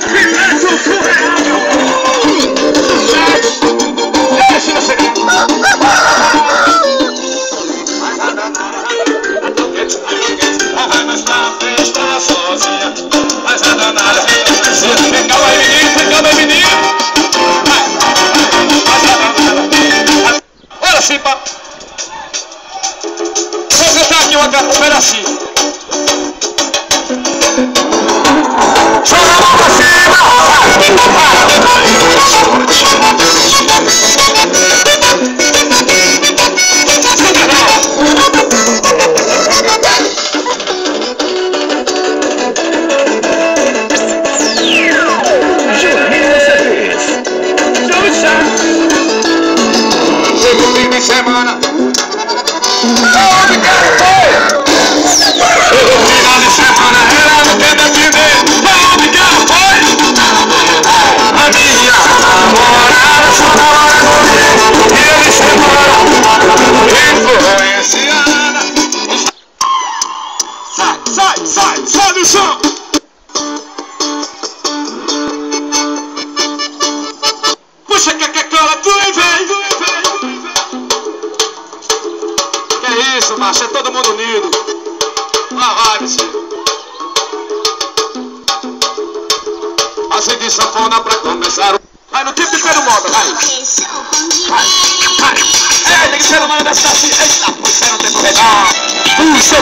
Silêncio surreal! Deixa eu chegar! Mas na festa sozinha, mas a danada. Calma aí, menino! Mas a danada. Olha assim, pá. Vou cantar aqui um pedacinho. Joga a mão pra cima! Chega o fim de semana. Onde quer foi? Chega o final de semana, ela não quer defender. Onde quer foi? A minha namorada só namora comigo. Dia de semana, influenciada. Sai do chão! Puxa que cara, tu vem! Que isso, macho, é todo mundo unido. Lá vai, bicho. Assim de sanfona pra começar. Vai no tipo de pelo moda, vai. Tem que ser humano dessa assim. Eita, você não tem problema. Puxa.